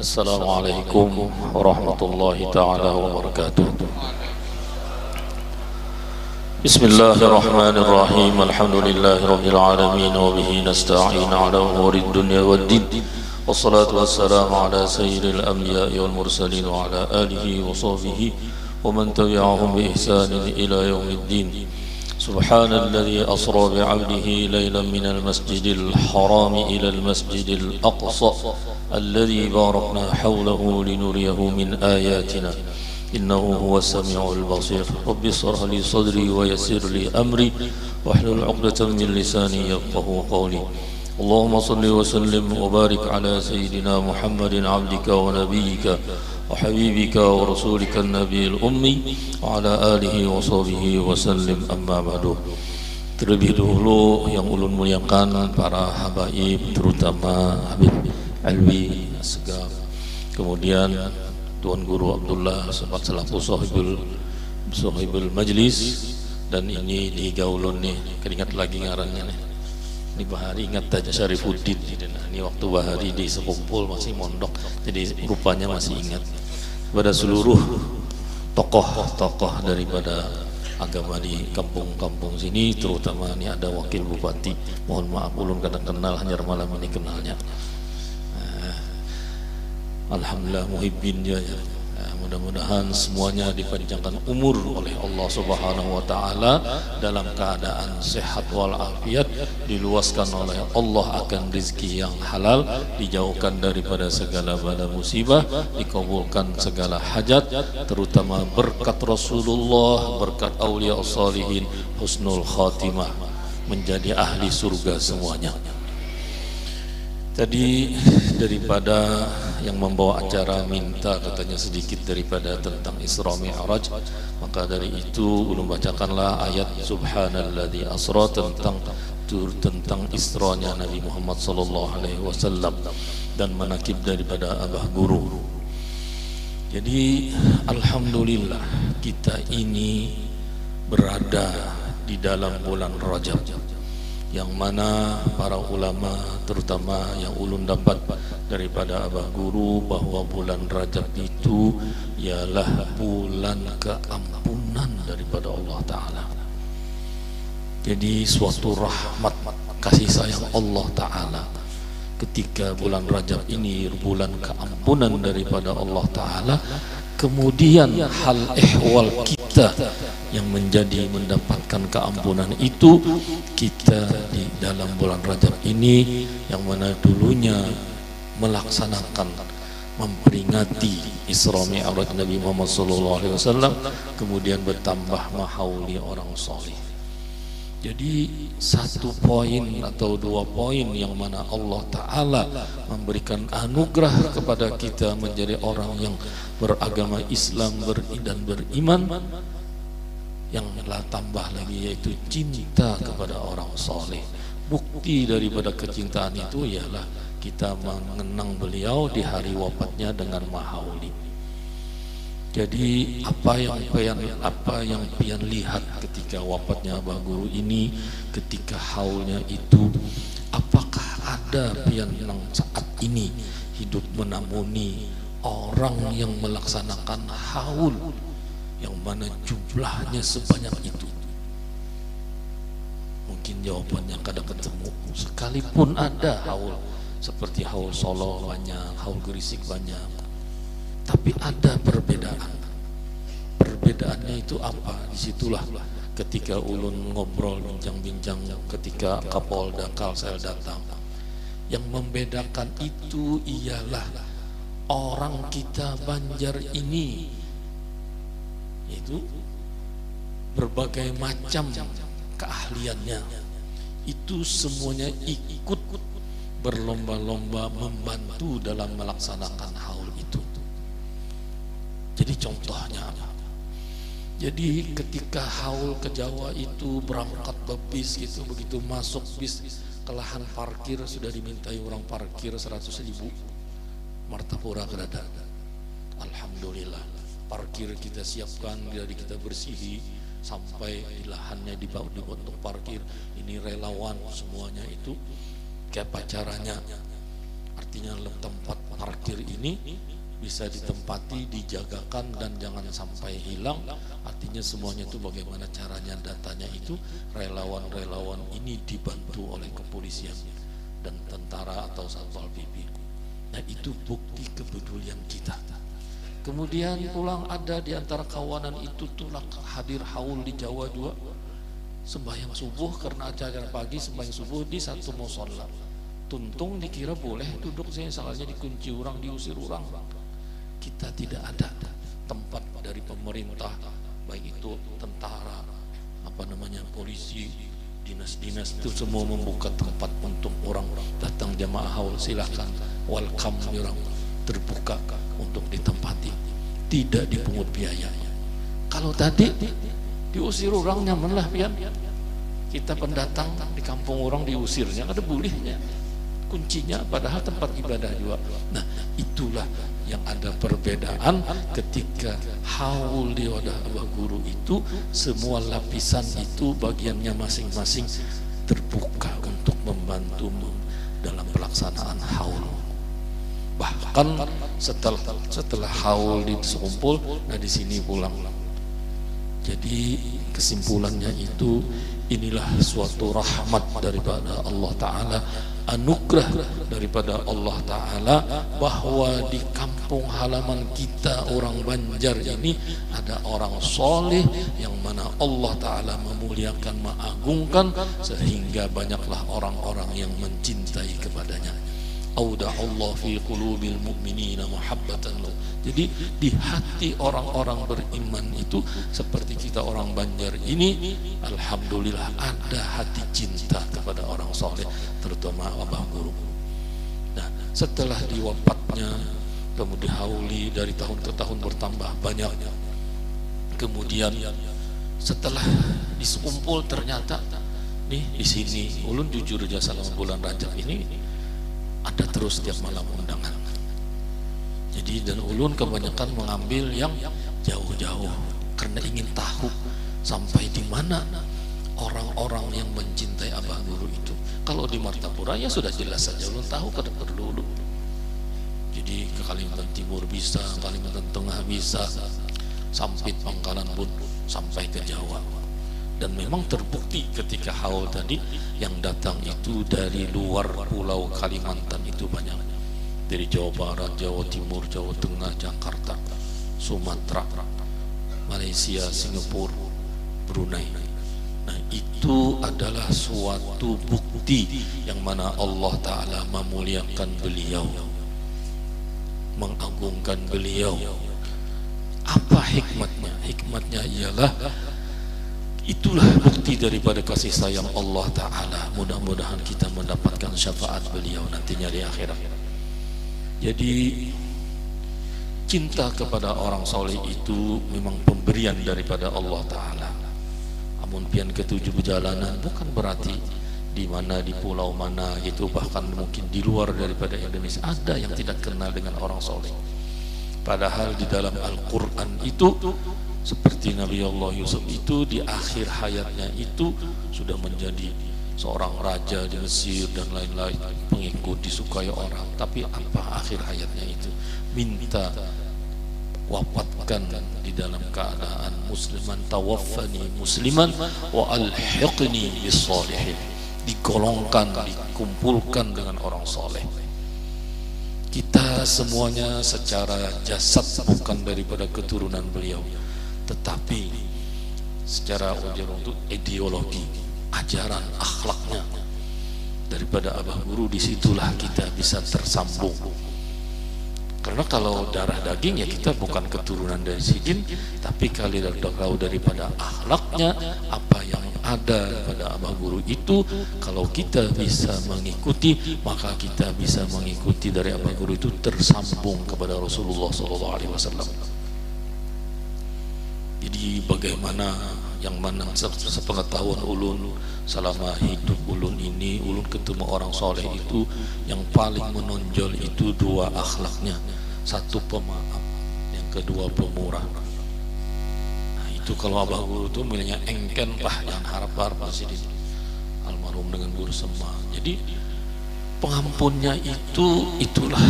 Assalamualaikum warahmatullahi ta'ala wabarakatuh. Bismillahirrahmanirrahim. Alhamdulillahi rabbil alamin wa bihi nasta'in ala umuri dunya waddin. Wassalatu wassalamu ala sayyidil anbiya'i wal mursalin wa ala alihi wa sahbihi wa man tabi'ahum bi ihsanin ila yaumiddin. Subhanalladzi asra bi'abdihi laylan minal masjidil haram ila al masjidil aqsa الذي باركنا حوله لنريه من آياتنا إنه هو السميع البصير. رب اشرح لي صدري ويسر لي أمري واحلل عقدة من لساني يفقهوا قولي. اللهم صل وسلم وبارك على سيدنا محمد عبدك ونبيك وحبيبك ورسولك النبي الأمي وعلى آله وصحبه وسلم. أما بعد. Terlebih dahulu yang ulun muliakan para habaib, terutama Habib Alwi Asgaf, kemudian Tuan Guru Abdullah sempat selaku sohibul majlis, dan ini di gaulun nih, keringat lagi ngarannya nih. Ini Bahari ingat aja Syarifuddin, ini waktu Bahari di sekumpul masih mondok, jadi rupanya masih ingat. Pada seluruh tokoh-tokoh daripada agama di kampung-kampung sini, terutama ini ada Wakil Bupati, mohon maaf ulun kadang kenal, hanya malam ini kenalnya. Alhamdulillah muhibbin ya. Mudah-mudahan semuanya dipanjangkan umur oleh Allah Subhanahu wa taala dalam keadaan sehat walafiat, diluaskan oleh Allah akan rezeki yang halal, dijauhkan daripada segala bala musibah, dikabulkan segala hajat, terutama berkat Rasulullah, berkat aulia salihin, husnul khatimah, menjadi ahli surga semuanya. Tadi daripada yang membawa acara minta katanya sedikit daripada tentang Isra Mi'raj, maka dari itu ulun bacakanlah ayat Subhanalladzi asra tentang Isranya Nabi Muhammad sallallahu alaihi wasallam dan manakib daripada Abah Guru. Jadi alhamdulillah kita ini berada di dalam bulan Rajab, yang mana para ulama, terutama yang ulun dapat daripada Abah Guru, bahwa bulan Rajab itu ialah bulan keampunan daripada Allah Ta'ala. Jadi suatu rahmat kasih sayang Allah Ta'ala ketika bulan Rajab ini bulan keampunan daripada Allah Ta'ala. Kemudian hal ehwal kita yang menjadi mendapatkan keampunan itu, kita di dalam bulan Rajab ini yang mana dulunya melaksanakan memperingati Isra Mi'raj Nabi Muhammad SAW, kemudian bertambah mahauli orang soleh. Jadi satu poin atau dua poin yang mana Allah Ta'ala memberikan anugerah kepada kita menjadi orang yang beragama Islam dan beriman, yang tambah lagi yaitu cinta kepada orang soleh. Bukti daripada kecintaan itu ialah kita mengenang beliau di hari wafatnya dengan mahauli. Jadi apa yang pian lihat ketika wafatnya Abah Guru ini, ketika haulnya itu, apakah ada pian yang saat ini hidup menamuni orang yang melaksanakan haul yang mana jumlahnya sebanyak itu? Mungkin jawabannya kadang ketemu. Sekalipun ada haul seperti haul Solo banyak, haul Gresik banyak, tapi ada perbedaan. Perbedaannya itu apa? Disitulah ketika ulun ngobrol bincang-bincang ketika Kapolda Kalsel datang. Yang membedakan itu ialah orang kita Banjar ini itu berbagai macam keahliannya, itu semuanya ikut berlomba-lomba membantu dalam melaksanakan haul itu. Jadi contohnya apa? Jadi ketika haul ke Jawa itu berangkat bis gitu, begitu masuk bis ke lahan parkir sudah dimintai orang parkir 100.000 Martapura Kerada. Alhamdulillah parkir kita siapkan, dari kita bersihi sampai di lahannya dibawa untuk parkir. Ini relawan semuanya itu kayak pacarannya. Artinya tempat parkir ini ini bisa ditempati, dijagakan, dan jangan sampai hilang. Artinya semuanya itu bagaimana caranya datanya itu relawan-relawan ini dibantu oleh kepolisian dan tentara atau Satpol PP. Nah, itu bukti kepedulian kita. Kemudian pulang ada di antara kawanan itu tulah hadir haul di Jawa juga, sembahyang subuh karena acara pagi sembahyang subuh di satu musola. Tuntung dikira boleh duduk sini, soalnya dikunci orang, diusir orang. Kita tidak ada tempat dari pemerintah, baik itu tentara, polisi, dinas-dinas itu semua membuka tempat untuk orang datang jamaah haul, silakan, welcome, orang terbuka untuk ditempati, tidak dipungut biaya. Kalau tadi diusir orang, nyaman lah pian. Kita pendatang di kampung orang diusirnya, ada bolehnya kuncinya, padahal tempat ibadah juga. Nah, itulah yang ada perbedaan ketika haul di wadah Abah Guru itu, semua lapisan itu bagiannya masing-masing terbuka untuk membantu dalam pelaksanaan haul. Bahkan setelah haul dikumpul, nah di sini pulang. Jadi kesimpulannya itu, inilah suatu rahmat daripada Allah Ta'ala, anugerah daripada Allah Ta'ala, bahwa di kampung halaman kita orang Banjar ini ada orang soleh yang mana Allah Ta'ala memuliakan, mengagungkan, sehingga banyaklah orang-orang yang mencintai kepadanya. Auda'allah fi qulubil mu'minina muhabbatan lahu. Jadi di hati orang-orang beriman itu, seperti kita orang Banjar ini, alhamdulillah ada hati cinta kepada orang soleh, terutama Abah Guru. Nah, setelah diwafatnya, kemudian hauli dari tahun ke tahun bertambah banyak. Kemudian setelah dikumpul, ternyata nih di sini ulun jujur aja selama bulan Rajab ini ada terus setiap malam undangan. Jadi dan ulun kebanyakan mengambil yang jauh-jauh karena ingin tahu sampai di mana orang-orang yang mencintai Abah Guru itu. Kalau di Martapura ya sudah jelas saja, ulun tahu kada perlu ulun. Jadi ke Kalimantan Timur bisa, Kalimantan Tengah bisa, Sampit, Pangkalan pun sampai ke Jawa. Dan memang terbukti ketika haul tadi yang datang itu dari luar pulau Kalimantan itu banyak, dari Jawa Barat, Jawa Timur, Jawa Tengah, Jakarta, Sumatera, Malaysia, Singapura, Brunei. Nah, itu adalah suatu bukti yang mana Allah Ta'ala memuliakan beliau, mengagungkan beliau. Apa hikmatnya? Hikmatnya ialah itulah bukti daripada kasih sayang Allah Ta'ala. Mudah-mudahan kita mendapatkan syafaat beliau nantinya di akhirat. Jadi cinta kepada orang soleh itu memang pemberian daripada Allah Ta'ala. Amun pian ketujuh perjalanan bukan berarti di mana, di pulau mana gitu, bahkan mungkin di luar daripada Indonesia ada yang tidak kenal dengan orang soleh. Padahal di dalam Al-Quran itu, seperti Nabi Allah Yusuf itu di akhir hayatnya itu sudah menjadi seorang raja di Mesir dan lain-lain, pengikut, disukai orang. Tapi apa akhir hayatnya itu? Minta wafatkan di dalam keadaan musliman, tawaffani musliman wa alhiqni bis salihin, digolongkan, dikumpulkan dengan orang soleh. Kita semuanya secara jasad bukan daripada keturunan beliau, tetapi secara untuk ideologi, ajaran, akhlaknya daripada Abah Guru, disitulah kita bisa tersambung. Karena kalau darah daging ya kita bukan keturunan dari si jin, tapi kalau daripada akhlaknya, apa yang ada pada Abah Guru itu, kalau kita bisa mengikuti, maka kita bisa mengikuti dari Abah Guru itu tersambung kepada Rasulullah SAW. Jadi bagaimana yang mana sepengetahuan ulun selama hidup ulun ini, ulun ketemu orang soleh itu yang paling menonjol itu dua akhlaknya. Satu pemaaf, yang kedua pemurah. Nah itu kalau Abah Guru itu milihnya engken lah, yang harap-harap presiden almarhum dengan Guru Semang. Jadi pengampunnya itu, itulah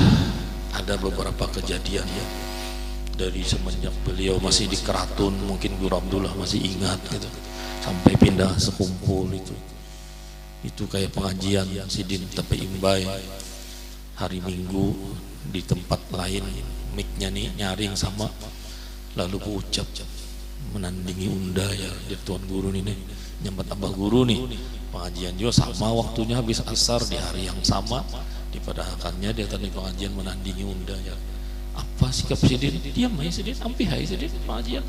ada beberapa kejadian ya, dari semenjak beliau masih di Keraton, mungkin Guru Abdullah masih ingat gitu, sampai pindah sekumpul itu kayak pengajian Sidin Tepe Imbai hari Minggu di tempat lain, mic-nya nih nyaring sama, lalu ucap menandingi unda ya di Tuan Guru nih nyambat Abah Guru nih, pengajian juga sama waktunya habis asar di hari yang sama, dipadahakannya dia tadi pengajian menandingi unda ya. Apa sikap Sidin? Diam aja Sidin, ampih aja Sidin pengajian.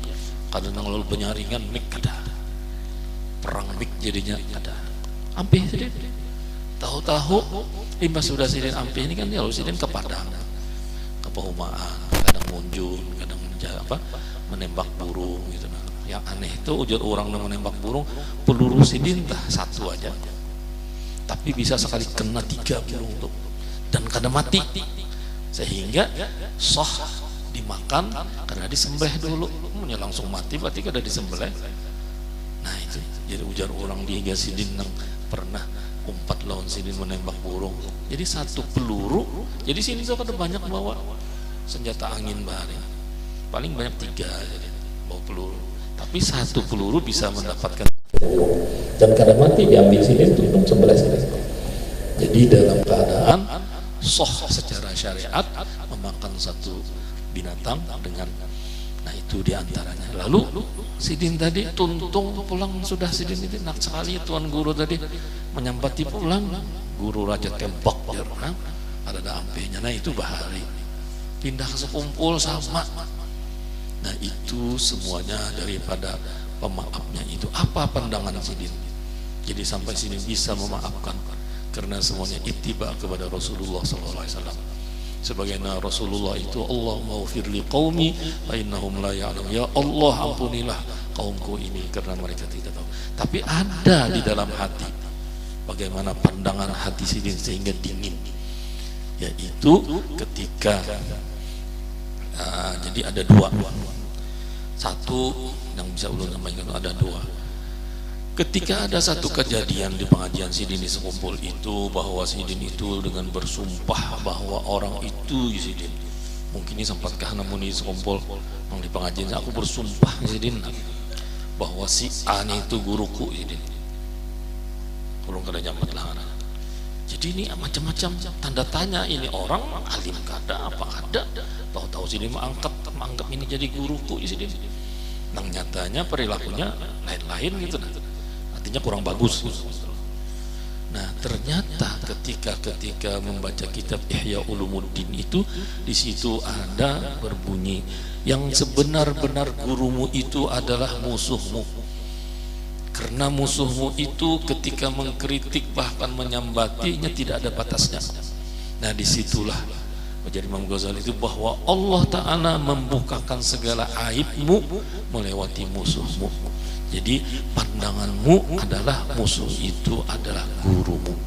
Kadang lalu penyaringan mic ada, perang mic jadinya ada, ampih Sidin. Tahu-tahu imbas sudah Sidin ampih ini kan dia lalu Sidin ke Padang, ke Pehumaan, kadang munjun, kadang menembak burung gitu. Yang aneh itu ujar orang yang menembak burung, peluru Sidin tah satu aja, tapi bisa sekali kena 3 burung tuh, dan kadang mati, sehingga soh dimakan karena disembelih dulu, langsung mati berarti kada disembelih. Nah itu jadi ujar orang di Higa Sidin yang pernah umpat lawan Sidin menembak burung, jadi satu peluru, jadi sini tuh kada banyak bawa senjata angin bahari, paling banyak 3 jadi bawa peluru, tapi satu peluru bisa mendapatkan dan kadang mati diambil Sidin untuk sebelah sini. Jadi dalam keadaan soh secara syariat memakan satu binatang dengan, nah itu diantaranya. Lalu Sidin tadi tuntung pulang sudah, Sidin itu enak sekali Tuan Guru tadi menyampati pulang, Guru Raja tembak jarang ada ampenya. Nah itu bahari pindah ke sekumpul sama. Nah itu semuanya daripada pemaafnya itu. Apa pandangan Sidin? Jadi sampai Sidin bisa memaafkan karena semuanya ittiba kepada Rasulullah SAW. Sebagaimana Rasulullah itu, Allah maghfirli qaumi fa innahum la ya'lamun, ya Allah ampunilah kaumku ini karena mereka tidak tahu. Tapi ada di dalam hati bagaimana pandangan hati Sidin sehingga dingin, yaitu ketika jadi ada 2, satu yang bisa ulun sampaikan, ada 2. Ketika ada satu kejadian di pengajian Sidin di sekumpul itu, bahwa Sidin itu dengan bersumpah bahwa orang itu Sidin, mungkin ini sempatkah namun di sekumpul yang di pengajian, aku bersumpah Sidin bahwa si A itu guruku Sidin, belum kada nyamat lah. Jadi ini macam-macam tanda tanya, ini orang alim kada apa ada, tahu-tahu Sidin menganggap ini jadi guruku Sidin, nang nyatanya perilakunya lain-lain gitu, artinya kurang bagus. Nah ternyata ketika membaca kitab Ihya Ulumuddin itu, di situ ada berbunyi yang sebenar-benar gurumu itu adalah musuhmu, karena musuhmu itu ketika mengkritik bahkan menyambatinya tidak ada batasnya. Nah disitulah menjadi Imam Ghazali itu bahwa Allah Ta'ala membukakan segala aibmu melewati musuhmu. Jadi pandanganmu adalah musuh itu adalah gurumu.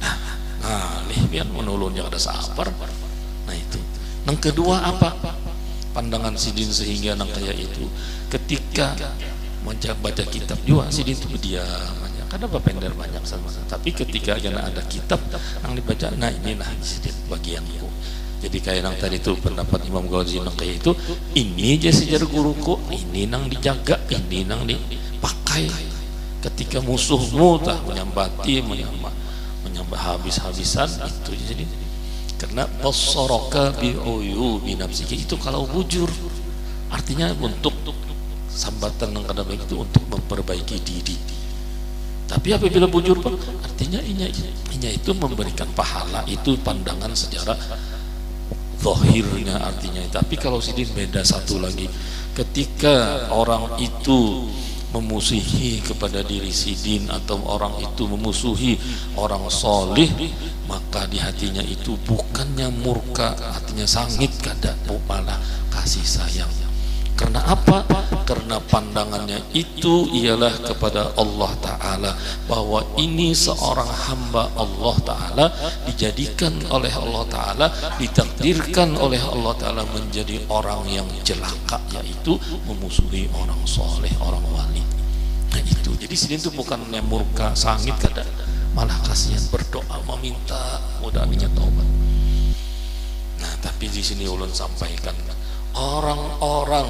Nah, biar menolongnya ada sabar. Nah itu. Yang kedua apa? Pandangan Sidin sehingga nang kayak itu. Ketika baca kitab juga Sidin itu berdiam. Karena berpender banyak sama. Tapi ketika ada kitab yang dibaca, nah inilah Sidin bagianku. Jadi kayak nang tadi itu pendapat Imam Ghazali nang kayak itu, ini aja sejarah guruku, ini nang dijaga, ini nang dipakai. Ketika musuhmu tak menyambati, menyambah habis-habisan itu jadi. Karena basaraka bi uyubi nafsika itu kalau bujur, artinya untuk sambatan nang kada baik itu untuk memperbaiki diri. Tapi apabila bujur Pak, artinya inya itu memberikan pahala, itu pandangan sejarah zahirnya artinya. Tapi kalau Sidin beda satu lagi, ketika orang itu memusuhi kepada diri Sidin atau orang itu memusuhi orang solih, maka di hatinya itu bukannya murka, artinya sangit kada, malah kasih sayang. Karena apa? Karena pandangannya itu ialah kepada Allah Ta'ala, bahwa ini seorang hamba Allah Ta'ala dijadikan oleh Allah Ta'ala, ditakdirkan oleh Allah Ta'ala menjadi orang yang celaka, yaitu memusuhi orang soleh, orang wali. Nah itu, jadi Sidin itu bukannya murka, sangit kada, malah kasihan, berdoa meminta mudah-mudahan taubat. di sini ulun sampaikan, orang-orang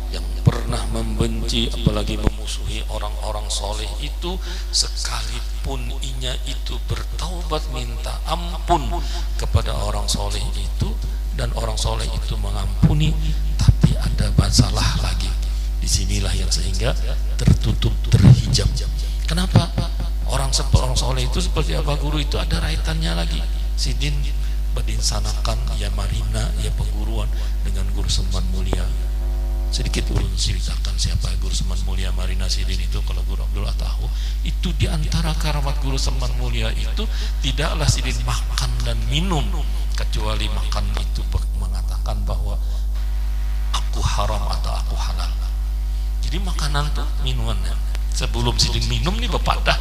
yang pernah membenci apalagi memusuhi orang-orang soleh itu, sekalipun inya itu bertaubat minta ampun kepada orang soleh itu dan orang soleh itu mengampuni, tapi ada masalah lagi. Disinilah yang sehingga tertutup, terhijab. Kenapa? Orang soleh itu seperti Abah Guru itu ada raitannya lagi. Sidin berinsanakan ya marina ya perguruan dengan Guru Seman Mulia. Sedikit ulun ceritakan siapa Guru Seman Mulia Marina Sidin itu. Kalau Guru Abdullah tahu, itu diantara karamat Guru Seman Mulia itu tidaklah Sidin makan dan minum, kecuali makan itu mengatakan bahwa aku haram atau aku halal. Jadi makanan tuh minumannya sebelum Sidin minum nih bepadah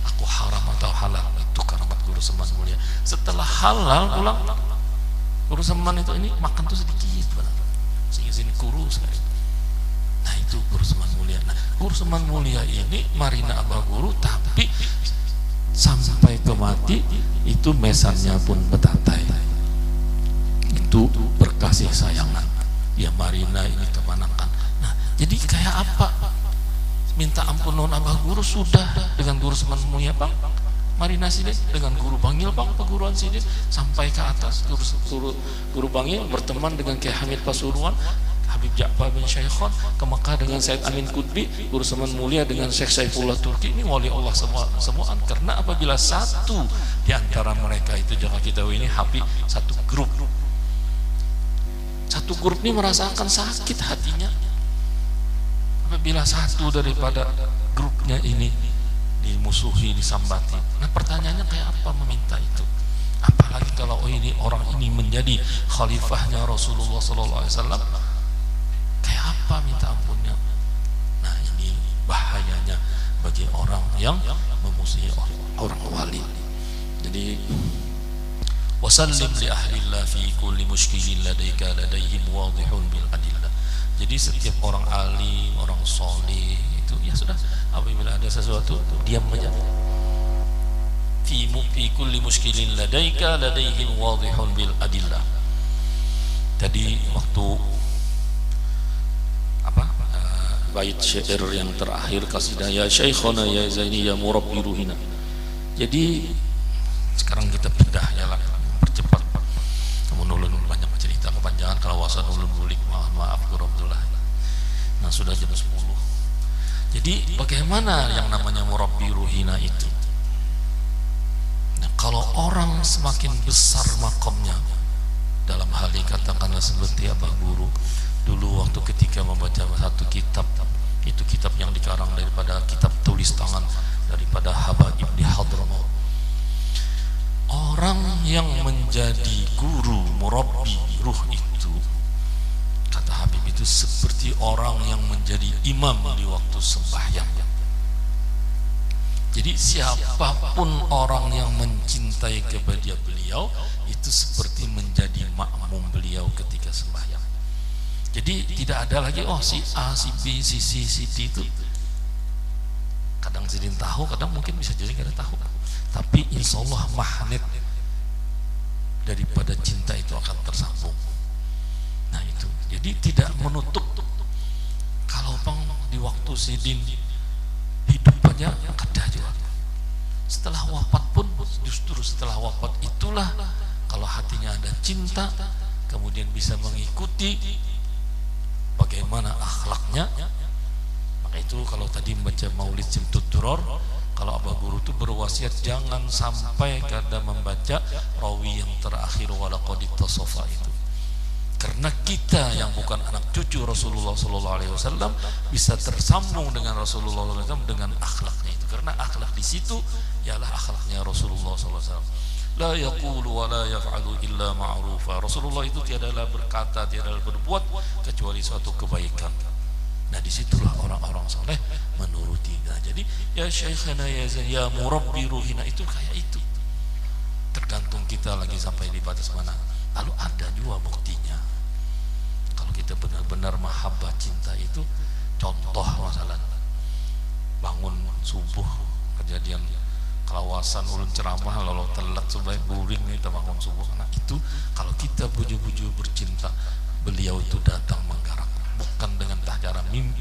aku haram atau halal. Itu karamat Guru Seman Mulia. Setelah halal pulang Guru Seman itu ini makan tuh sedikit benar, sehingga sini kurus sekali. Nah itu Guru Seman Mulia. Nah Guru Seman Mulia ini Marina Abah Guru, tapi sampai ke mati itu mesannya pun betatai. Itu berkasih sayangan ya Marina ini kemanakan. Nah jadi kayak apa? Minta ampun non Abah Guru sudah dengan Guru Seman Mulia Bang Marina Sidin, dengan Guru Bangil Bang perguruan Sidin sampai ke atas. Guru Bangil berteman dengan Kiai Hamid Pasuruan, Habib Ja'far bin Syekhon, ke Mekah dengan Said Amin Qutbi, Guru Seman Mulia dengan Syekh Saifullah Turki. Ini wali Allah semuaan. Karena apabila satu di antara mereka itu, jangan kita ini Habib satu grup ini merasakan sakit hatinya apabila satu daripada grupnya ini dimusuhi, disambati. Nah pertanyaannya kayak apa meminta itu? Apalagi kalau ini orang ini menjadi khalifahnya Rasulullah SAW, kayak apa minta ampunnya? Nah ini bahayanya bagi orang yang memusuhi orang wali. Jadi wasallim li ahlillah fi kulli mushkilin ladaika ladaihim wadihun bil adillah. Jadi setiap orang alim, orang soleh itu ya sudah, apabila ada sesuatu diam saja. Fi kulli mushkilin ladaika ladaihim wadihun bil adillah. Jadi waktu bait syair yang terakhir kasidah ya Syekhona ya Zaini ya Murabbi Ruhina. Jadi sekarang kita pindah ya lah, percepat. Namun ulun banyak cerita kepanjangan kalau wasan ulun bulik, maaf Guru Abdullah. Nah sudah jam 10. Jadi bagaimana yang namanya Murabbi Ruhina itu? Nah, kalau orang semakin besar makomnya dalam hal ini katakanlah seperti Abah Guru dulu waktu ketika membaca satu kitab, itu kitab yang dikarang daripada kitab tulis tangan daripada Habaib di Hadramaut. Orang yang menjadi guru murabbi ruh itu, kata Habib, itu seperti orang yang menjadi imam di waktu sembahyang. Jadi siapapun orang yang mencintai kepada beliau itu seperti menjadi makmum beliau ketika sembahyang. Jadi tidak ada lagi si A, si B, si C, si D itu. Kadang Sidin tahu, kadang mungkin bisa jadi kada tahu. Tapi insya Allah magnet daripada cinta itu akan tersambung. Nah itu. Jadi tidak menutup. Kalau bang di waktu Sidin hidup aja kada juga. Setelah wafat pun justru setelah wafat itulah kalau hatinya ada cinta, kemudian bisa mengikuti bagaimana akhlaknya. Maka itu kalau tadi membaca Maulid Simtud Duror, kalau Abah Guru itu berwasiat jangan sampai kada membaca rawi yang terakhir walaqad tasofa itu. Karena kita yang bukan anak cucu Rasulullah SAW bisa tersambung dengan Rasulullah SAW dengan akhlaknya itu. Karena akhlak di situ ialah akhlaknya Rasulullah SAW. La yaqulu wa la yaf'alu illa ma'rufa. Rasulullah itu tiadalah berkata, tiadalah berbuat kecuali suatu kebaikan. Nah disitulah orang-orang soleh menuruti. Nah jadi ya Syekhana ya Murabbi Ruhina itu kayak itu. Tergantung kita lagi sampai di batas mana. Lalu ada juga buktinya. Kalau kita benar-benar mahabbah cinta itu, contoh masalah bangun subuh kejadian kelawasan ulun ceramah lalu telat sebaik buring kita bangun subuh. Nah itu kalau kita buju-buju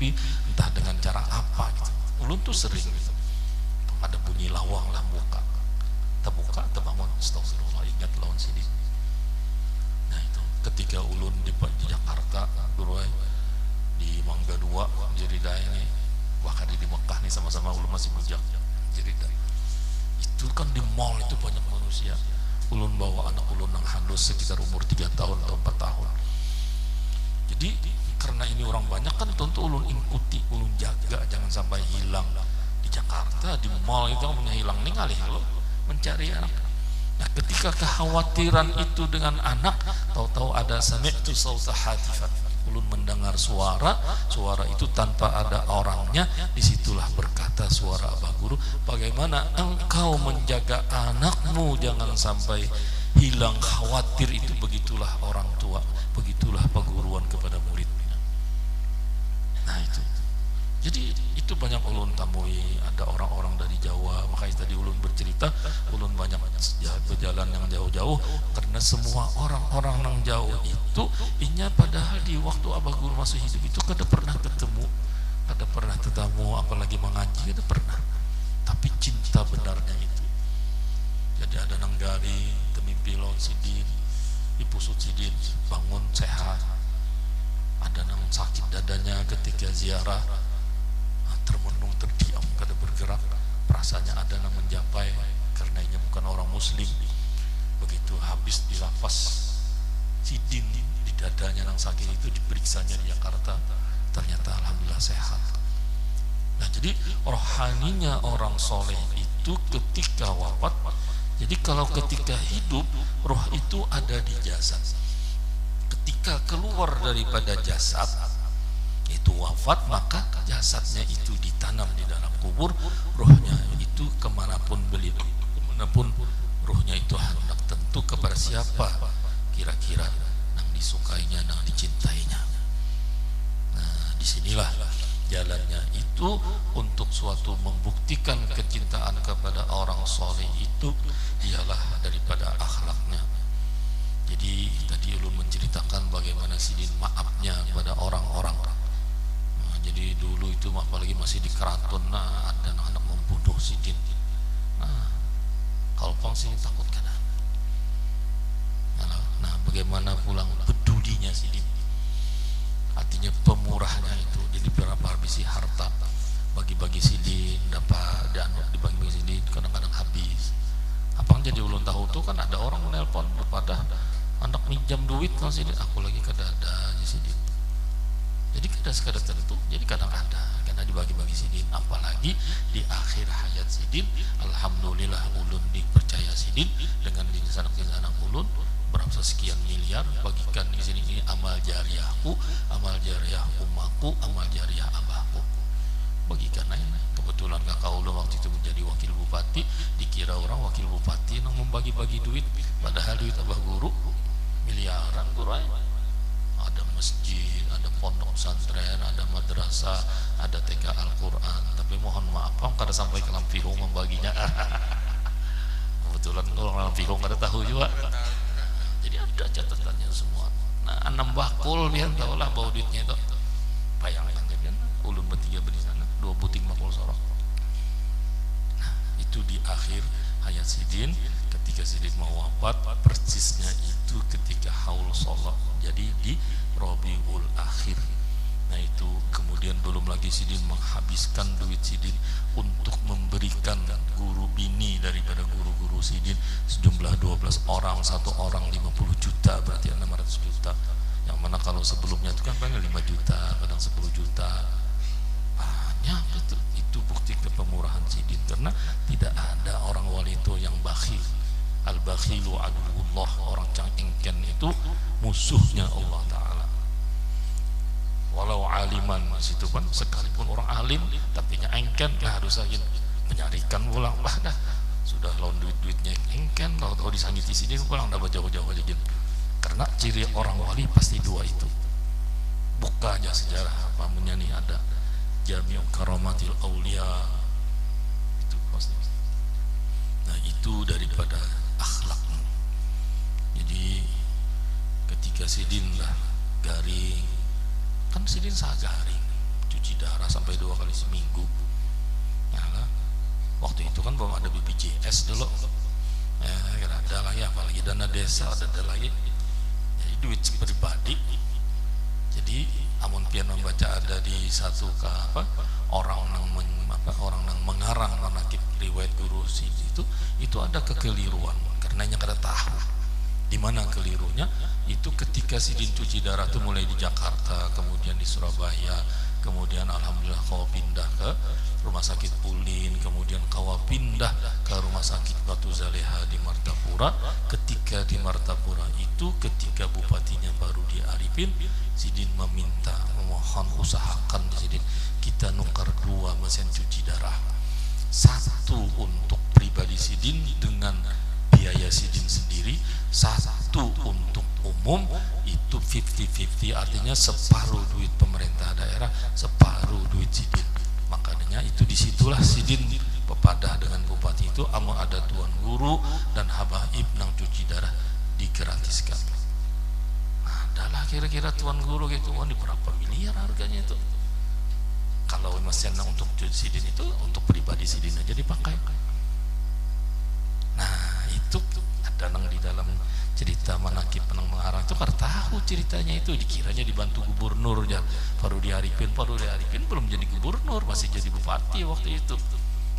tapi entah dengan cara apa gitu. Ulun tuh sering gitu, ada bunyi lawang lah muka, terbuka terbangun, astagfirullah, ingat lawan sini. Nah itu ketika ulun di Jakarta dulu di Mangga 2 Jerida ini, bahkan di Mekah nih sama-sama ulun masih bujang Jerida. Itu kan di mall itu banyak manusia. Ulun bawa anak ulun yang halus sekitar umur 3 tahun atau 4 tahun. Jadi karena ini orang banyak kan tentu ulun ikuti, ulun jaga jangan sampai hilang. Di Jakarta di mall itu punya hilang nih kali lo mencari anak. Nah ketika kekhawatiran itu dengan anak, tahu-tahu ada sami'tu sauta hatifan, ulun mendengar suara itu tanpa ada orangnya. Disitulah berkata suara Abah Guru, bagaimana engkau menjaga anakmu jangan sampai hilang. Khawatir itu begitulah orang tua, begitulah perguruan kepada muridnya. Nah itu, jadi itu banyak ulun temui, ada orang-orang dari Jawa. Makanya tadi ulun bercerita, ulun banyak berjalan yang jauh-jauh karena semua orang-orang yang jauh itu inya padahal di waktu Abah Guru masih hidup itu kada pernah ketemu, kada pernah ketemu, apalagi mengaji kada pernah. Tapi cinta benarnya itu. Jadi ada nanggari temimpi lawan sidin, dipusut sidin, bangun sehat. Ada nang sakit dadanya ketika ziarah, termenung terdiam kada bergerak, perasaannya ada yang menjapai karena ini bukan orang muslim. Begitu habis dilapas sidin di dadanya yang sakit itu, diperiksanya di Jakarta, ternyata alhamdulillah sehat. Nah jadi rohaninya orang soleh itu ketika wafat. Jadi kalau ketika hidup roh itu ada di jasad, ketika keluar daripada jasad itu wafat, maka jasadnya itu ditanam di dalam kubur, rohnya itu kemanapun beliau, kemanapun rohnya itu hendak tentu kepada siapa kira-kira yang disukainya, yang dicintainya. Nah disinilah jalannya itu untuk suatu membuktikan kecintaan kepada orang soleh itu ialah daripada akhlaknya. Jadi tadi ulun menceritakan bagaimana sidin maafnya kepada orang-orang. Jadi dulu itu apalagi masih di keraton, nah ada anak membunuh sidin. Nah, kalau pangsi takut kan. Nah, bagaimana pulang pedulinya sidin. Artinya pemurahnya itu. Jadi berapa habisi harta bagi-bagi sidin, dapat dan dibagi-bagi sidin kadang-kadang habis. Apang jadi ulun tahu tuh kan ada orang menelpon kepada anak minjam duit kan sidin, aku lagi kada ada sidin. Jadi kada sekadar tentu, jadi kadang ada karena dibagi-bagi sidin. Apalagi di akhir hayat sidin, alhamdulillah ulun dipercaya sidin dengan disanak-disanak ulun berapa sekian miliar, bagikan di sini ini amal jariyahku, amal jariyah umaku, amal jariyah abahku. Bagikan aja. Kebetulan kakak ulun waktu itu menjadi wakil bupati, dikira orang wakil bupati yang membagi-bagi duit, padahal duit Abah Guru miliaran guru aja. Ada masjid, ada pondok pesantren, ada madrasah, ada TK Al-Quran. Tapi mohon maaf, kada sampai ke Lampihung membaginya. Kebetulan orang Lampihung kada tahu juga. Jadi ada catatannya semua. Nah, 6 bakul dia tahu lah bawa duitnya itu. Bayangkan kan, ulun bertiga beri sana, 2 buting bakul sorok. Nah, itu di akhir hayat sidin, ketika sidin mau wafat, persisnya itu ketika haul sholat. Jadi di Rabiul Akhir. Nah itu kemudian belum lagi sidin menghabiskan duit sidin untuk memberikan guru bini daripada guru-guru sidin sejumlah 12 orang, satu orang 50 juta, berarti 600 juta. Yang mana kalau sebelumnya itu kan pengen 5 juta, kadang 10 juta. Banyak betul. Itu bukti kepemurahan sidin karena tidak ada orang wali itu yang bakhil. Al-bakhilu aduwullah, orang yang engken itu musuhnya Allah Ta'ala. Walau aliman, situ pun sekalipun orang alim tapi nya engken, ya harus saja menyarikan pulang. Bah dah sudah lawan duit-duitnya engken, kalau tahu disangiti sini pulang dah jauh-jauh aja gitu. Karena ciri orang wali pasti dua itu. Buka aja sejarah pamannya nih ada Jami'u Karamatil Aulia itu pasti. Nah itu daripada akhlak. Jadi ketika sidin lah garing, kan sidin sah garing, cuci darah sampai 2 kali seminggu. Nah, waktu itu kan belum ada BPJS dulu, ya ada lagi, apalagi dana desa ada lagi, jadi duit pribadi. Jadi amun pian membaca ada di satu orang nang mengarang manakib riwayat guru itu ada kekeliruan, karenanya kada tahu di mana kelirunya. Itu ketika Sidin cuci darah itu mulai di Jakarta, kemudian di Surabaya, kemudian alhamdulillah kau pindah ke rumah sakit Ulin, kemudian kau pindah ke rumah sakit Batu Zaleha di Martapura. Ketika di Martapura itu, ketika bupatinya baru di Arifin, Sidin memohon usahakan di Sidin kita nukar 2 mesin cuci darah, 1 untuk pribadi Sidin dengan biaya Sidin sendiri, 1 untuk umum. Itu 50-50, artinya separuh duit pemerintah daerah, separuh duit Sidin. Makanya itu disitulah Sidin pepadah dengan bupati itu, ama ada tuan guru dan habaib nang cuci darah digratiskan. Adalah kira-kira tuan guru gitu, di berapa miliar harganya itu. Kalau mesin untuk cuci Sidin itu untuk pribadi Sidin aja dipakai. Nah itu ada nang di dalam cerita manakib penang mengarang itu, karena tahu ceritanya itu, dikiranya dibantu gubernur ya, baru di Arifin belum jadi gubernur, masih jadi bupati waktu itu.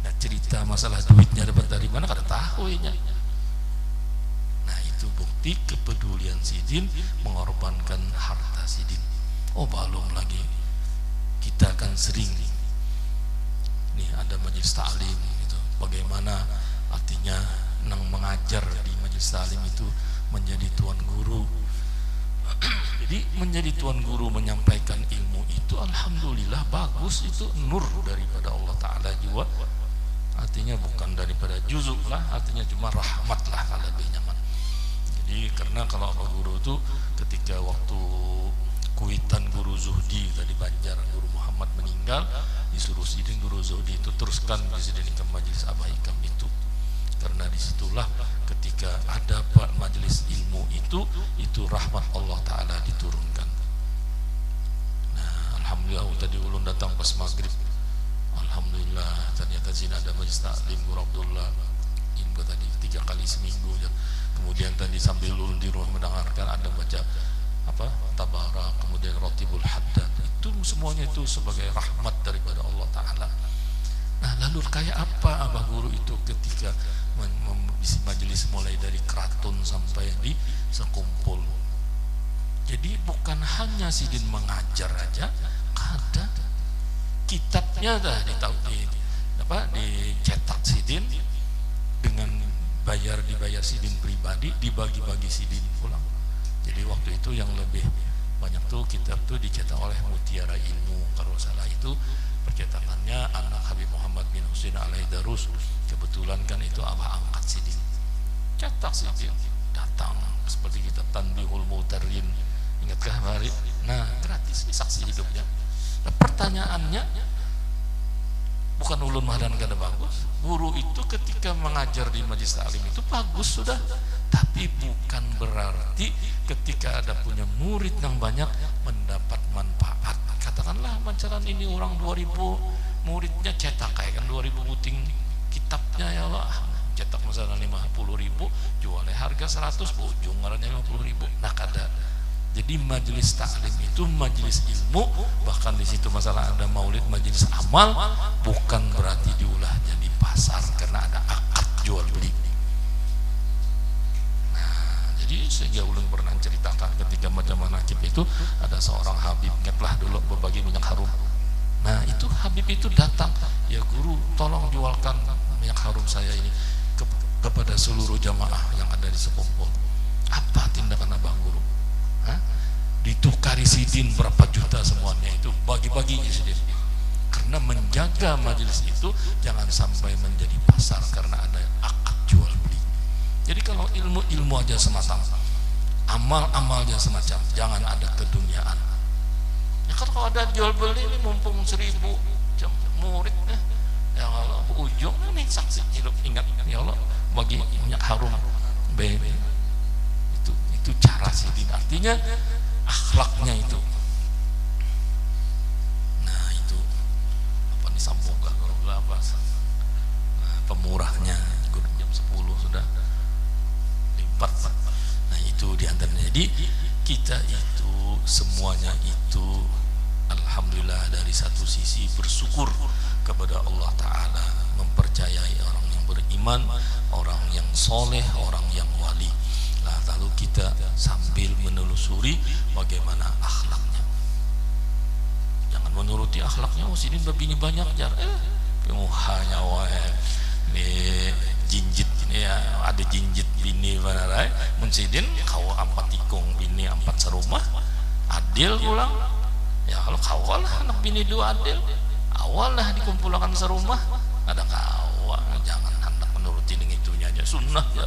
Nah cerita masalah duitnya dapat dari mana kada tahu ya. Nah itu bukti kepedulian Sidin mengorbankan harta Sidin. Oh belum lagi, kita kan sering nih ada majelis taklim gitu, bagaimana artinya nang mengajar di majelis taklim itu menjadi tuan guru. Jadi menjadi tuan guru menyampaikan ilmu itu alhamdulillah bagus, itu nur daripada Allah Ta'ala juga, artinya bukan daripada juzuk lah, artinya cuma rahmat lah kalau lebih nyaman. Jadi karena kalau Pak Guru itu ketika waktu kuitan Guru Zuhdi tadi Banjar, Guru Muhammad meninggal, disuruh Sidin Guru Zuhdi itu teruskan presiden ke majelis Abahikam itu. Karena disitulah ketika ada majelis ilmu itu rahmat Allah Ta'ala diturunkan. Nah alhamdulillah tadi ulun datang pas maghrib, alhamdulillah ternyata sini ada majelis taklim Guru Abdullah ilmu tadi 3 kali seminggu ya. Kemudian tadi sambil ulun di rumah mendengarkan ada baca tabarak, kemudian rotibul haddad, itu semuanya itu sebagai rahmat daripada Allah Ta'ala. Nah lalu kayak apa Abah Guru itu ketika majelis mulai dari keraton sampai di sekumpul. Jadi bukan hanya Sidin mengajar aja, ada kitabnya dah dicetak Sidin dengan dibayar Sidin pribadi, dibagi-bagi Sidin pulang. Jadi waktu itu yang lebih banyak tuh kitab tuh dicetak oleh Mutiara Ilmu, kalau salah itu percetakannya anak Habib Muhammad bin Husain Al-Aidarus. Kebetulan kan itu abah angkat Sidin, cetak Sidin, datang seperti kitab Tanbihul Mu'tarin, ingatkah Mari? Nah gratis, saksi hidupnya. Nah, pertanyaannya bukan ulun mahdan kada bagus, guru itu ketika mengajar di majelis taklim itu bagus sudah, tapi bukan berarti ketika ada punya murid yang banyak mendapat manfaat. Katakanlah mancaran ini orang 2000 muridnya cetak kayak kan 2000 puting kitabnya ya Allah, cetak misalnya 50.000, jualnya harga 100, bujung ngarannya 50.000. Nah kada. Jadi majelis taklim itu majelis ilmu, bahkan di situ masalah ada maulid majelis amal, bukan berarti diulah jadi pasar karena ada akad jual beli. Nah, jadi sehingga ulun pernah ceritakan ketika macam manakib itu ada seorang Habib ngetlah dulu berbagi minyak harum. Nah itu Habib itu datang, ya guru tolong jualkan minyak harum saya ini kepada seluruh jamaah yang ada di sekumpul. Apa tindakan abang guru? Ditukari Sidin berapa juta semuanya itu bagi-bagi Sidin, karena menjaga majelis itu jangan sampai menjadi pasar karena ada akad jual beli. Jadi kalau ilmu aja semata, amal-amalnya semacam, jangan ada keduniaan. Ya kan kalau ada jual beli ini mumpung 1000 muridnya, ya Allah ujung nih saksi hidup, ingat ya Allah bagi minyak harum baby. Itu cara Sidin, artinya akhlaknya itu. Nah itu murahnya, jam 10 sudah lipat. Nah itu diantaranya. Jadi kita itu semuanya itu alhamdulillah dari satu sisi bersyukur kepada Allah Ta'ala, mempercayai orang yang beriman, orang yang soleh, orang yang wali. Nah, lalu kita sambil menelusuri bagaimana akhlaknya. Jangan menuruti akhlaknya, oh sini babini banyak jar, penguhanya wae, jinjit ini ya, ada jinjit bini mana rai, munsidin kau 4 tikung bini 4 serumah, adil pulang. Ya kalau kau lah anak bini 2 adil, awal lah dikumpulkan serumah, ada kau, jangan hendak menuruti dengan itunya aja, sunnah ya,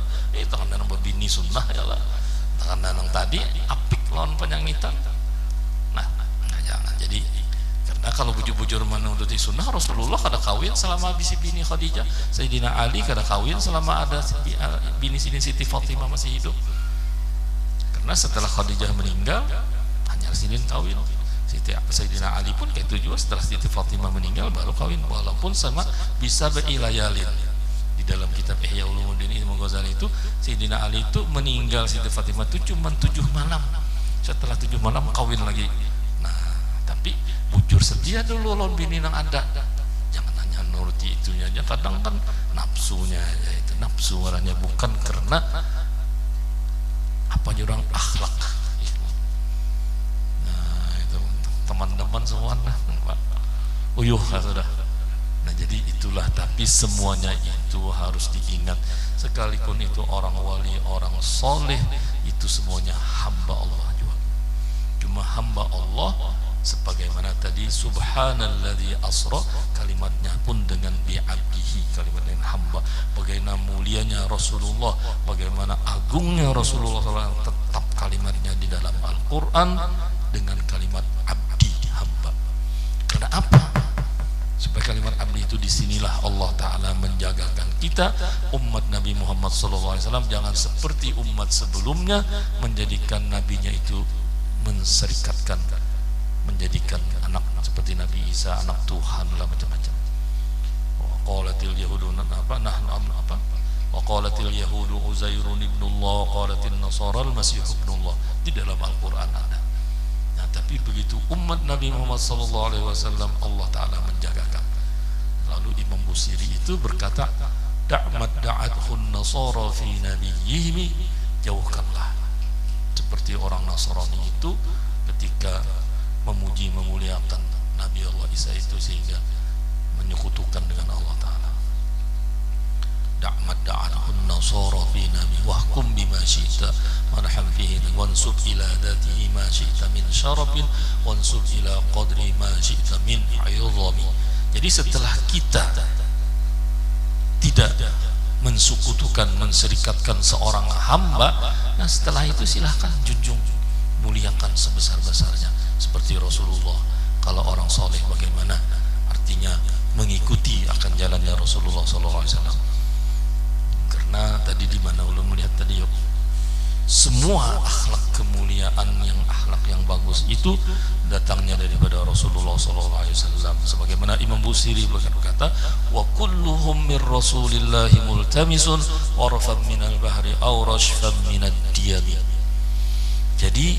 tangan nanang babini sunnah ya lah, tangan nanang tadi apik lawan penyangitan. Nah jangan. Jadi karena kalau bujur-bujur menuruti sunnah, Rasulullah kada kawin selama bisi bini Khadijah, Sayyidina Ali kada kawin selama ada bini Siti Fatimah masih hidup. Karena setelah Khadijah meninggal hanya Sidin kawin. Sayyidina Ali pun kayak itu juga, setelah Siti Fatimah meninggal baru kawin, walaupun sama bisa berilayalin. Di dalam kitab Ihya Ulumuddin Imam Ghazali itu Sayyidina Ali itu meninggal Siti Fatimah itu cuma 7 malam, setelah 7 malam kawin lagi. Nah tapi bujur sedia dulu lawan bini nang ada, jangan hanya nuruti itunya aja. Kadang kan nafsunya aja, itu nafsu orangnya, bukan karena apa orang akhlak. Nah itu teman-teman semua uyuh sudah. Nah jadi itulah, tapi semuanya itu harus diingat, sekalipun itu orang wali, orang soleh, itu semuanya hamba Allah juga. Cuma hamba Allah sebagaimana tadi subhanalladzi asra, kalimatnya pun dengan bi'abdihi, kalimat dengan hamba. Bagaimana mulianya Rasulullah, bagaimana agungnya Rasulullah SAW, tetap kalimatnya di dalam Al-Quran dengan kalimat abdi, hamba. Karena apa? Supaya kalimat abdi itu disinilah Allah Ta'ala menjagakan kita umat Nabi Muhammad SAW. Jangan seperti umat sebelumnya menjadikan nabinya itu menserikatkan, menjadikan anak seperti Nabi Isa anak Tuhan lah, macam-macam. Qalatil yahudu wa qalatil yahudu Uzairun ibnullah, qalatil nasara al-masih ibnullah, di dalam Al-Quran ada. Nah tapi begitu umat Nabi Muhammad SAW Allah Ta'ala menjagakan. Lalu Imam Busiri itu berkata, da'mat da'athun nasara fi nabiyihim, jauhkanlah seperti orang Nasrani itu ketika memuji memuliakan Nabi Allah Isa itu sehingga menyekutukan dengan Allah Ta'ala. Da'mat da'anahun nasara fi nabi wahkum bima syi'ta marham fihi wansub ila dhatihi ma syi'ta min syarafin wansub ila qadri ma syi'ta min ayudhami. Jadi setelah kita tidak mensukutukan, menserikatkan seorang hamba, nah setelah itu silahkan junjung, muliakan sebesar-besarnya seperti Rasulullah. Kalau orang soleh bagaimana? Artinya mengikuti akan jalannya Rasulullah SAW. Karena tadi di mana ulun melihat tadi yuk, semua akhlak kemuliaan yang akhlak yang bagus itu datangnya daripada Rasulullah SAW. Sebagaimana Imam Busiri berkata, wa kulluhum min Rasulillahi multamisun warfam minal bahri aw rashfam minad diyami. Jadi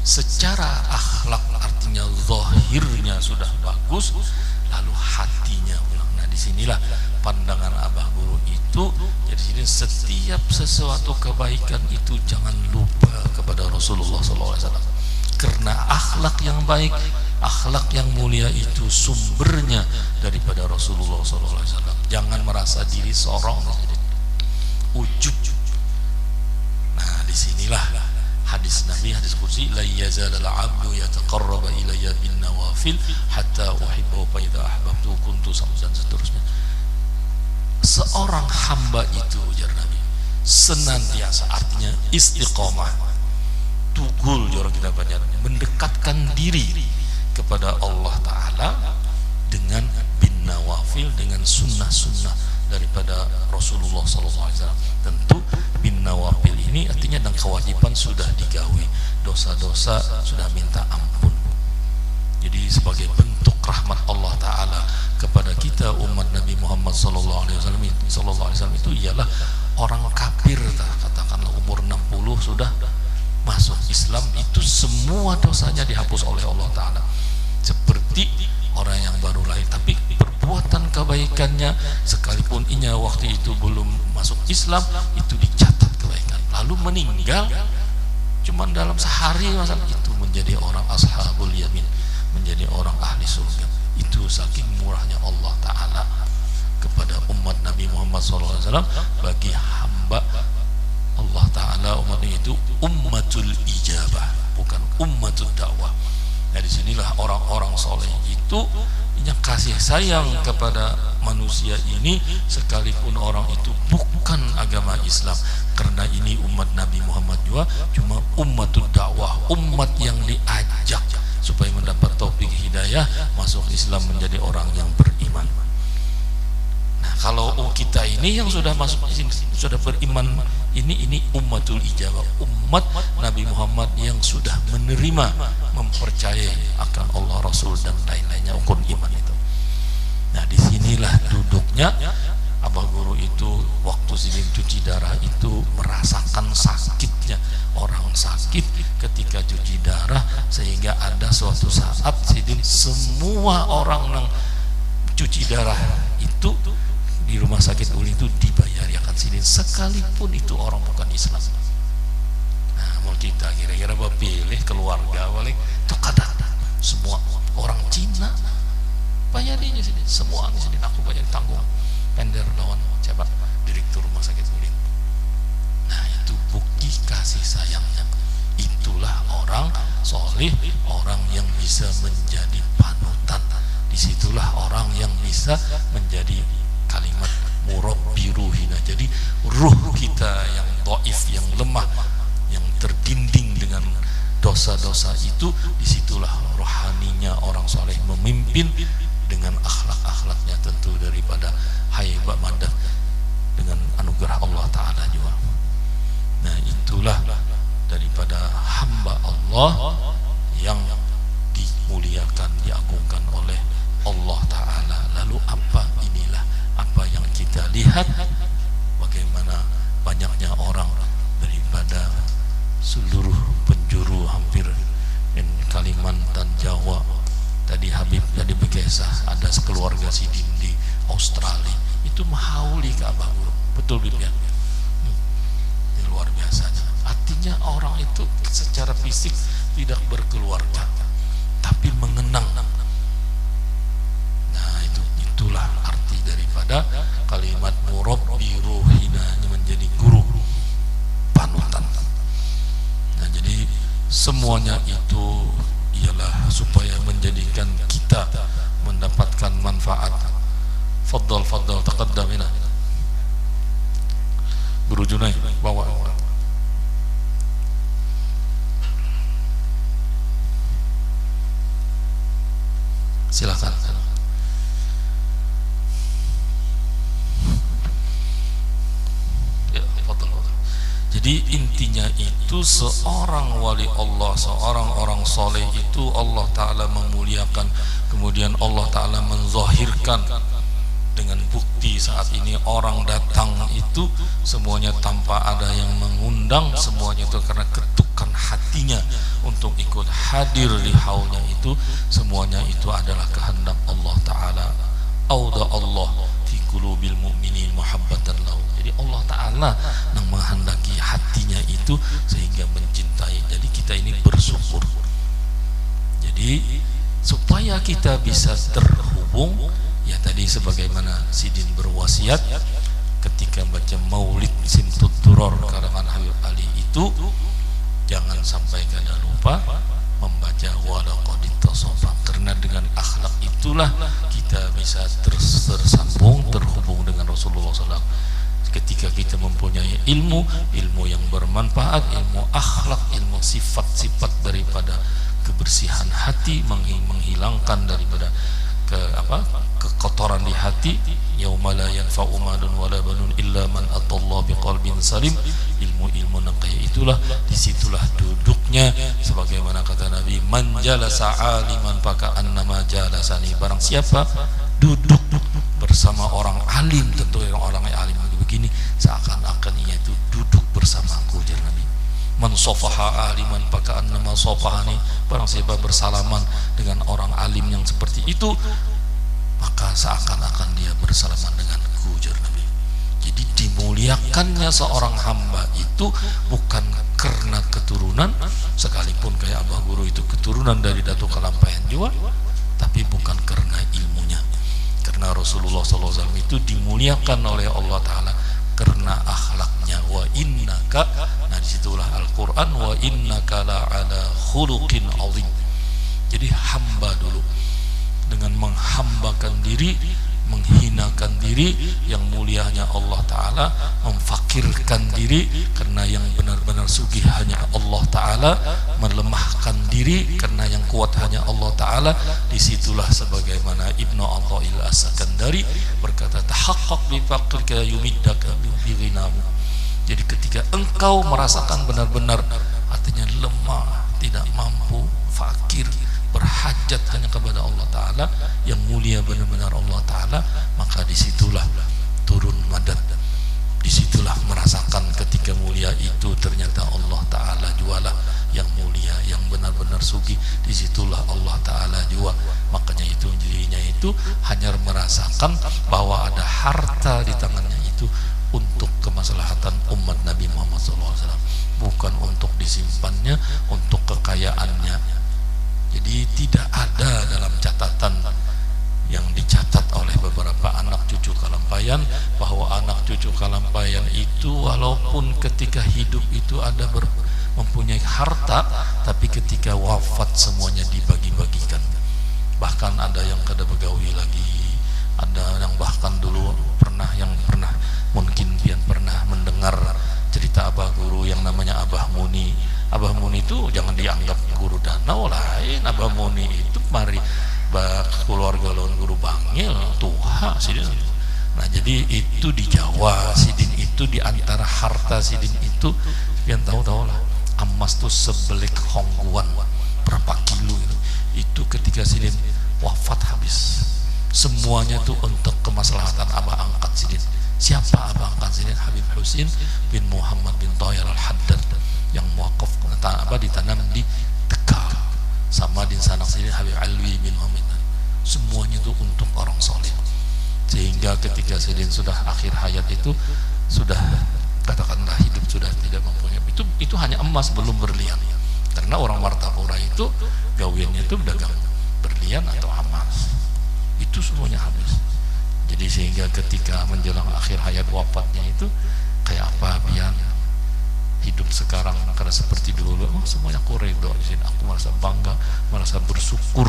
secara akhlak artinya zahirnya sudah bagus, lalu hatinya ulang. Nah disinilah pandangan Abah Guru itu. Jadi sini setiap sesuatu kebaikan itu jangan lupa kepada Rasulullah SAW. Karena akhlak yang baik, akhlak yang mulia itu sumbernya daripada Rasulullah SAW. Jangan merasa diri sorong, ujub. Nah disinilah hadis Nabi, hadis qudsi, la yazalul 'abdu yataqarraba ilayya bin nawafil hatta uhibbu fa idza ahbabtu kuntu samdan, seterusnya. Seorang hamba itu ujar Nabi senantiasa, artinya istiqomah, tugul jorok kita banyak, mendekatkan diri kepada Allah Ta'ala dengan bin nawafil, dengan sunnah-sunnah daripada Rasulullah SAW. Tentu bin nawafil ini artinya dan kewajiban sudah digawi, dosa-dosa sudah minta ampun. Jadi sebagai bentuk rahmat Allah Ta'ala kepada kita umat Nabi Muhammad sallallahu alaihi wasallam itu ialah orang kafir, katakanlah umur 60 sudah masuk Islam, itu semua dosanya dihapus oleh Allah Ta'ala seperti orang yang baru lahir. Tapi perbuatan kebaikannya sekalipun inya waktu itu belum masuk Islam itu dicatat kebaikan, lalu meninggal cuman dalam sehari masalah itu menjadi orang ashabul yamin, menjadi orang ahli surga. Itu saking murahnya Allah Ta'ala kepada umat Nabi Muhammad SAW. Bagi hamba Allah Ta'ala, umat itu ummatul ijabah, bukan ummatul dakwah. Nah, disinilah orang-orang soleh itu punya kasih sayang kepada manusia ini sekalipun orang itu bukan agama Islam, karena ini umat Nabi Muhammad juga cuma ummatul dakwah, umat yang diajak supaya mendapat taufik hidayah masuk Islam menjadi orang yang beriman. Nah, kalau kita ini yang sudah masuk sudah beriman, ini ummatul ijabah, umat Nabi Muhammad yang sudah menerima, mempercayai akan Allah, Rasul dan lain-lainnya, ukun iman itu. Nah, disinilah duduknya Abah Guru itu waktu sidin cuci darah itu merasakan sakitnya orang sakit ketika cuci darah, sehingga ada suatu saat sidin semua orang yang cuci darah itu di rumah sakit Uli itu dibayar ya kan sidin, sekalipun itu orang bukan Islam. Nah, mau kita kira-kira pilih keluarga balik itu kadang semua orang Cina bayarinya sidin, semua sidin aku bayar tanggung pender lawan siapa direktur rumah sakit Ulin. Nah, itu bukti kasih sayangnya. Itulah orang soleh, orang yang bisa menjadi panutan. Disitulah orang yang bisa menjadi kalimat murabbi ruhina. Jadi ruh kita yang dhaif, yang lemah, yang terdinding dengan dosa-dosa itu, disitulah rohaninya orang soleh memimpin dengan akhlak-akhlaknya tentu daripada haibah madah dengan anugerah Allah Ta'ala juga. Nah, itulah daripada hamba Allah yang dimuliakan, diagungkan oleh Allah Ta'ala. Lalu apa, inilah apa yang kita lihat, bagaimana banyaknya orang daripada seluruh penjuru hampir Kalimantan, Jawa. Tadi Habib jadi bekesah, ada sekeluarga sidin di Australia itu mahauli ke Abah Guru, betul Bib ya? Luar biasanya. Artinya orang itu secara fisik tidak berkeluarga, tapi mengenang. Nah, itulah arti daripada kalimat murabbi ruhina, menjadi guru panutan. Nah, jadi semuanya itu ialah supaya menjadikan kita mendapatkan manfaat. Faddal taqaddamina. Guru Junai bawa. Silakan. Ya, faddal. Jadi intinya itu seorang wali Allah, seorang orang soleh itu Allah Ta'ala memuliakan, kemudian Allah Ta'ala menzahirkan dengan bukti saat ini orang datang itu semuanya tanpa ada yang mengundang, semuanya itu karena ketukan hatinya untuk ikut hadir di haulnya itu, semuanya itu adalah kehendak Allah Ta'ala. Auda Allah fi qulubil mu'minin muhabbatan lahu. Jadi Allah Ta'ala yang menghendaki hatinya itu sehingga mencintai. Jadi kita ini bersyukur. Jadi supaya kita bisa terhubung, ya tadi sebagaimana sidin berwasiat ketika baca Maulid Simtud Duror karangan Habib Ali itu, jangan sampai kada lupa membaca walaqad tasafa, karena dengan akhlak itulah kita bisa tersambung, terhubung dengan Rasulullah SAW. Ketika kita mempunyai ilmu yang bermanfaat, ilmu akhlak, ilmu sifat-sifat daripada kebersihan hati, menghilangkan daripada kekotoran di hati. Yauma la yanfa'u malun wala banun illa man atallaha biqalbin salim. Ilmu yang kayak itulah, disitulah duduknya, sebagaimana kata Nabi, man jalasa aliman faka annama jalasani. Barang siapa duduk bersama orang alim, tentu orang alim begini, seakan-akan ia itu duduk bersamaku, ujar Nabi. Man sofaha aliman faka annama sofahani. Barang siapa bersalaman dengan orang alim yang seperti itu, maka seakan-akan dia bersalaman denganku, ujar Nabi. Jadi dimuliakannya seorang hamba itu bukan karena keturunan, sekalipun kayak Abah Guru itu keturunan dari Datuk Kalampayan juga, tapi bukan karena ilmunya. Karena Rasulullah SAW itu dimuliakan oleh Allah Ta'ala karena akhlaknya. Wa innaka, nah disitulah Al-Quran, wa innaka la'ala khuluqin azim. Jadi hamba dulu dengan menghambakan diri, menghinakan diri, yang mulianya Allah Ta'ala, memfakirkan diri karena yang benar-benar sugih hanya Allah Ta'ala, melemahkan diri karena yang kuat hanya Allah Ta'ala. Disitulah sebagaimana Ibnu Athaillah As-Sakandari berkata, tahaqqaq bi faqrika yumiddaka bi ghinahu. Jadi ketika engkau merasakan benar-benar artinya lemah, tidak mampu, fakir, berhajat hanya kepada Allah Ta'ala, yang mulia benar-benar Allah Ta'ala, maka disitulah turun madad. Disitulah merasakan ketika mulia itu ternyata Allah Ta'ala jualah yang mulia, yang benar-benar sugi. Disitulah Allah Ta'ala jua. Makanya itu dirinya itu hanya merasakan bahwa ada harta di tangannya itu untuk kemaslahatan umat Nabi Muhammad SAW, bukan untuk disimpannya, untuk kekayaannya. Jadi tidak ada dalam catatan yang dicatat oleh beberapa anak cucu Kalampayan bahwa anak cucu Kalampayan itu walaupun ketika hidup itu ada mempunyai harta, tapi ketika wafat semuanya dibagi-bagikan. Bahkan ada yang kada begawi lagi, ada yang bahkan dulu pernah mungkin pian pernah mendengar cerita Abah Guru yang namanya Abah Muni. Abah Muni itu jangan dianggap guru danau lain. Abah Muni itu mari keluarga lawan guru Bangil tuha sidin. Nah jadi itu di Jawa, sidin itu di antara harta sidin itu yang tahu lah, emas tuh sebelik hongguan berapa kilo itu ketika sidin wafat habis. Semuanya tuh untuk kemaslahatan Abah angkat sidin. Siapa Abah angkat sidin? Habib Husin bin Muhammad bin Thayar Al-Haddad yang muwakaf ditanam di Tegal, sama di sanak sini Habib Alwi bin Muhammad. Semuanya itu untuk orang soleh, sehingga ketika Sidin sudah akhir hayat itu sudah katakanlah hidup sudah tidak mempunyai itu hanya emas belum berlian, karena orang Martapura itu gawiannya itu dagang berlian atau emas, itu semuanya habis. Jadi sehingga ketika menjelang akhir hayat wafatnya itu kayak apa biar hidup sekarang karena seperti dulu, semuanya aku ridho di sini. Aku merasa bangga, merasa bersyukur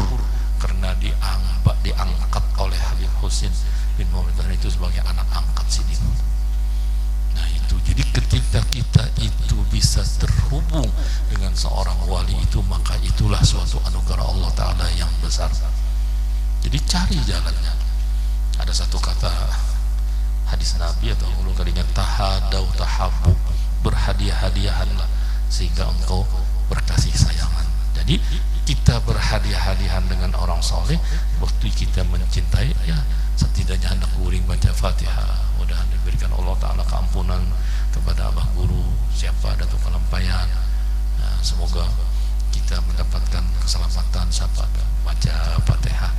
karena diangkat oleh Habib Husin bin Muhammad itu sebagai anak angkat Sidin. Nah itu, jadi ketika kita itu bisa terhubung dengan seorang wali itu, maka itulah suatu anugerah Allah Ta'ala yang besar. Jadi cari jalannya. Ada satu kata hadis Nabi atau ulu kalinya, tahadau tahabu, berhadiah-hadiahanlah sehingga engkau berkasih sayangan. Jadi kita berhadiah-hadiahan dengan orang soleh waktu kita mencintai, ya setidaknya hendak guring baca Fatihah, mudah diberikan Allah Ta'ala keampunan kepada Abah Guru siapa Datuk Kalampayan. Nah, semoga kita mendapatkan keselamatan siapa baca Fatihah.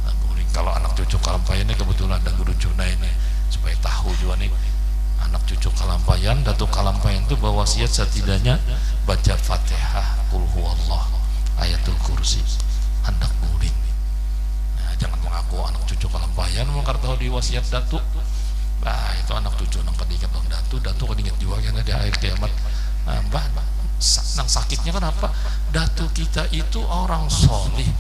Nah, guring kalau anak cucu Kalampayan ini kebetulan ada Guru Junai ini, supaya tahu juga nih anak cucu Kalampayan, Datuk Kalampayan itu berwasiat setidaknya baca Fatihah, Qul huwallah, Ayatul Kursi, hendak guring. Nah, jangan mengaku anak cucu Kalampayan mau tahu di wasiat Datuk. Bah itu anak cucu nang kedikat bang Datuk kedikat juga kan di akhir kiamat. Nah, bah nang sakitnya kan apa? Datuk kita itu orang soleh,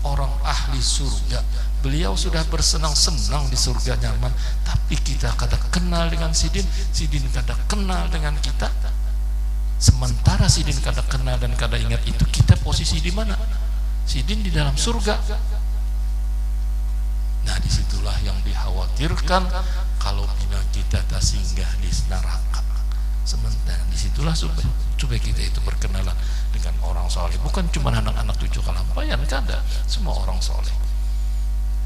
orang ahli surga. Beliau sudah bersenang-senang di surga nyaman, tapi kita kada kenal dengan Sidin, Sidin kada kenal dengan kita. Sementara Sidin kada kenal dan kada ingat itu, kita posisi di mana? Sidin di dalam surga. Nah disitulah yang dikhawatirkan kalau bina kita tak singgah di neraka. Sementara disitulah supaya kita itu berkenalan dengan orang soleh, bukan cuma anak-anak tujuh kalampayan, kada, semua orang soleh.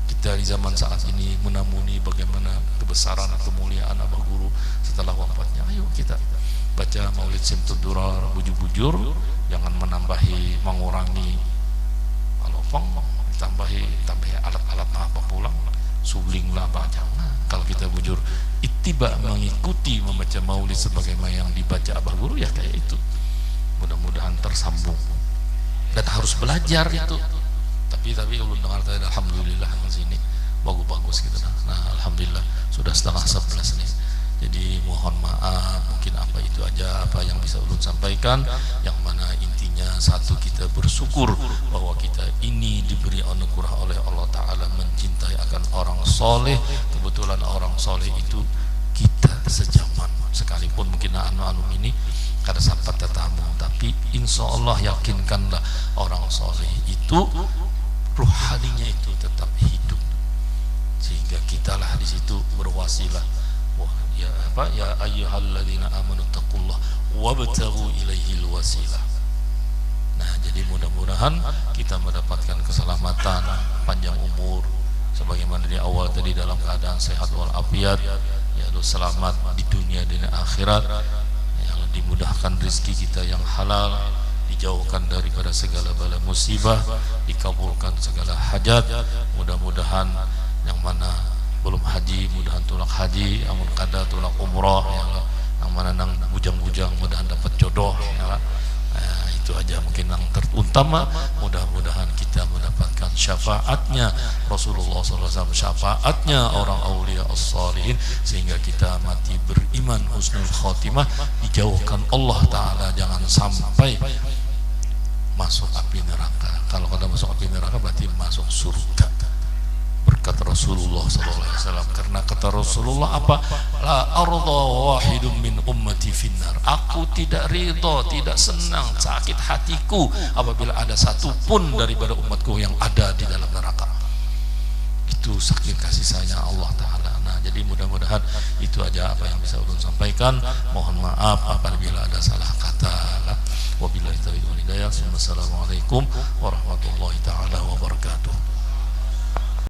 Kita di zaman saat ini menamuni bagaimana kebesaran atau kemuliaan Abah Guru setelah wafatnya. Ayo kita baca Maulid Simtud Durar, bujur-bujur, jangan mengurangi alofang, tambahi alat-alat apa pulang, suling lah baca. Nah, kalau kita bujur ittiba, mengikuti membaca Maulid sebagaimana yang dibaca Abah Guru, ya kayak itu. Mudah-mudahan tersambung dan harus belajar itu. Tapi ulun dengar tadi alhamdulillah di sini bagus-bagus gitu. Nah, alhamdulillah sudah 10:30 nih. Jadi mohon maaf, mungkin apa itu aja apa yang bisa ulun sampaikan, yang mana intinya satu, kita bersyukur bahwa kita ini diberi anugerah oleh Allah Ta'ala mencintai akan orang soleh. Kebetulan orang soleh itu kita sejaman, sekalipun mungkin anu ini kada sempat tetamu, tapi insya Allah yakinkanlah orang soleh itu ruhaninya itu tetap hidup, sehingga kitalah di situ berwasilah. Wah, ya ayyuhalladzina amanu taqullah wabtaghu ilaihil wasilah. Nah, jadi mudah-mudahan kita mendapatkan keselamatan, panjang umur, sebagaimana di awal tadi dalam keadaan sehat walafiat, yaitu selamat di dunia dan akhirat, yang dimudahkan rezeki kita yang halal, dijauhkan daripada segala bala musibah, dikabulkan segala hajat. Mudah-mudahan yang mana belum haji, mudahan tulak haji, amun kada tulak umroh, ya, yang mana nang bujang-bujang mudahan dapat jodoh, ya. Nah, itu aja mungkin yang terutama. Mudah-mudahan kita mendapatkan syafaatnya Rasulullah SAW, syafaatnya orang aulia as-salihin, sehingga kita mati beriman husnul khotimah, dijauhkan Allah Ta'ala jangan sampai masuk api neraka. Kalau kada masuk api neraka berarti masuk surga berkat Rasulullah SAW. Karena kata Rasulullah apa? La arda wahidun min ummati finnar. Aku tidak ridho, tidak senang, sakit hatiku apabila ada satu pun daripada umatku yang ada di dalam neraka. Itu saking kasih sayang Allah Ta'ala. Nah, jadi mudah-mudahan itu aja apa yang bisa ulun sampaikan. Mohon maaf apabila ada salah kata. Wabillahi taufiq wal hidayah. Wassalamualaikum warahmatullahi taala wabarakatuh.